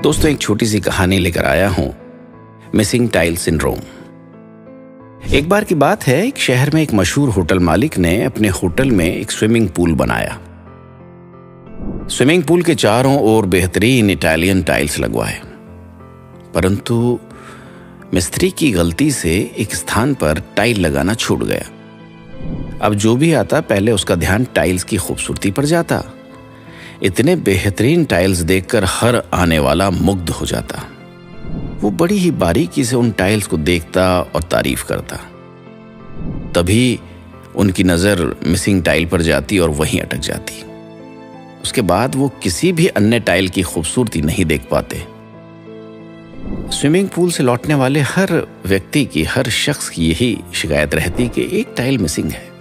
दोस्तों, एक छोटी सी कहानी लेकर आया हूं, मिसिंग टाइल सिंड्रोम। एक बार की बात है, एक शहर में एक मशहूर होटल मालिक ने अपने होटल में एक स्विमिंग पूल बनाया। स्विमिंग पूल के चारों ओर बेहतरीन इटालियन टाइल्स लगवाए, परंतु मिस्त्री की गलती से एक स्थान पर टाइल लगाना छूट गया। अब जो भी आता पहले उसका ध्यान टाइल्स की खूबसूरती पर जाता। इतने बेहतरीन टाइल्स देखकर हर आने वाला मुग्ध हो जाता। वो बड़ी ही बारीकी से उन टाइल्स को देखता और तारीफ करता। तभी उनकी नजर मिसिंग टाइल पर जाती और वहीं अटक जाती। उसके बाद वो किसी भी अन्य टाइल की खूबसूरती नहीं देख पाते। स्विमिंग पूल से लौटने वाले हर व्यक्ति की, हर शख्स की यही शिकायत रहती कि एक टाइल मिसिंग है।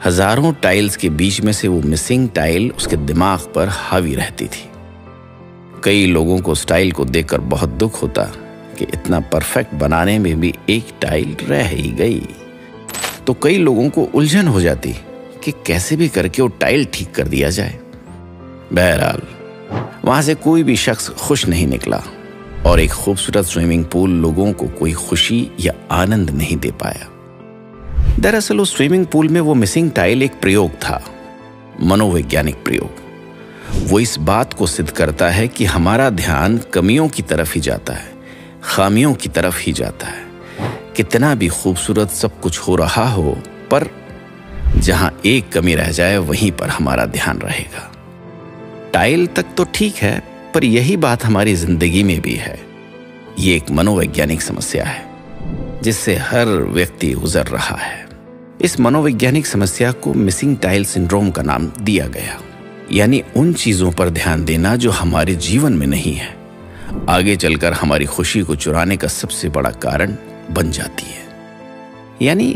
हजारों टाइल्स के बीच में से वो मिसिंग टाइल उसके दिमाग पर हावी रहती थी। कई लोगों को उस टाइल को देखकर बहुत दुख होता कि इतना परफेक्ट बनाने में भी एक टाइल रह ही गई। तो कई लोगों को उलझन हो जाती कि कैसे भी करके वो टाइल ठीक कर दिया जाए। बहरहाल वहां से कोई भी शख्स खुश नहीं निकला और एक खूबसूरत स्विमिंग पूल लोगों को कोई खुशी या आनंद नहीं दे पाया। दरअसल उस स्विमिंग पूल में वो मिसिंग टाइल एक प्रयोग था, मनोवैज्ञानिक प्रयोग। वो इस बात को सिद्ध करता है कि हमारा ध्यान कमियों की तरफ ही जाता है, खामियों की तरफ ही जाता है। कितना भी खूबसूरत सब कुछ हो रहा हो, पर जहां एक कमी रह जाए वहीं पर हमारा ध्यान रहेगा। टाइल तक तो ठीक है, पर यही बात हमारी जिंदगी में भी है। ये एक मनोवैज्ञानिक समस्या है जिससे हर व्यक्ति गुजर रहा है। इस मनोवैज्ञानिक समस्या को मिसिंग टाइल सिंड्रोम का नाम दिया गया, यानी उन चीजों पर ध्यान देना जो हमारे जीवन में नहीं है, आगे चलकर हमारी खुशी को चुराने का सबसे बड़ा कारण बन जाती है। यानी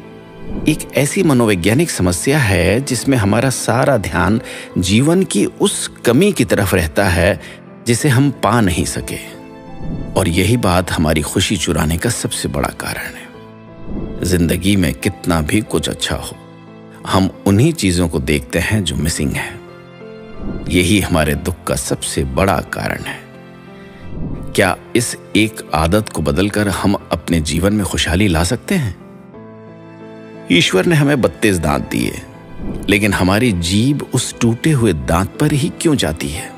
एक ऐसी मनोवैज्ञानिक समस्या है जिसमें हमारा सारा ध्यान जीवन की उस कमी की तरफ रहता है जिसे हम पा नहीं सके, और यही बात हमारी खुशी चुराने का सबसे बड़ा कारण है। जिंदगी में कितना भी कुछ अच्छा हो, हम उन्हीं चीजों को देखते हैं जो मिसिंग है। यही हमारे दुख का सबसे बड़ा कारण है। क्या इस एक आदत को बदलकर हम अपने जीवन में खुशहाली ला सकते हैं? ईश्वर ने हमें 32 दांत दिए, लेकिन हमारी जीभ उस टूटे हुए दांत पर ही क्यों जाती है?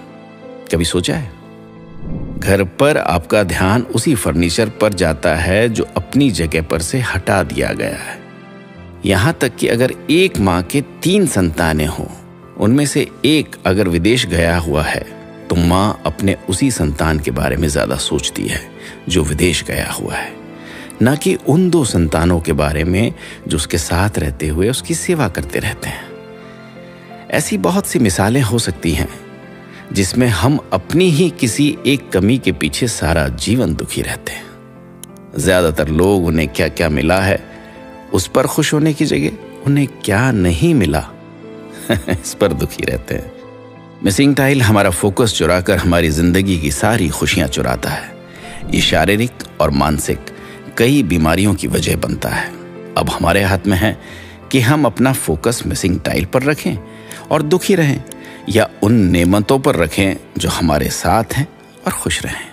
कभी सोचा है? घर पर आपका ध्यान उसी फर्नीचर पर जाता है जो अपनी जगह पर से हटा दिया गया है। यहां तक कि अगर एक मां के 3 संतानें हों, उनमें से एक अगर विदेश गया हुआ है, तो मां अपने उसी संतान के बारे में ज्यादा सोचती है जो विदेश गया हुआ है, न कि उन 2 संतानों के बारे में जो उसके साथ रहते हुए उसकी सेवा करते रहते हैं। ऐसी बहुत सी मिसालें हो सकती हैं जिसमें हम अपनी ही किसी एक कमी के पीछे सारा जीवन दुखी रहते हैं। ज्यादातर लोग उन्हें क्या क्या मिला है उस पर खुश होने की जगह उन्हें क्या नहीं मिला इस पर दुखी रहते हैं। मिसिंग टाइल हमारा फोकस चुराकर हमारी जिंदगी की सारी खुशियां चुराता है। ये शारीरिक और मानसिक कई बीमारियों की वजह बनता है। अब हमारे हाथ में है कि हम अपना फोकस मिसिंग टाइल पर रखें और दुखी रहें, या उन नेमतों पर रखें जो हमारे साथ हैं और खुश रहें।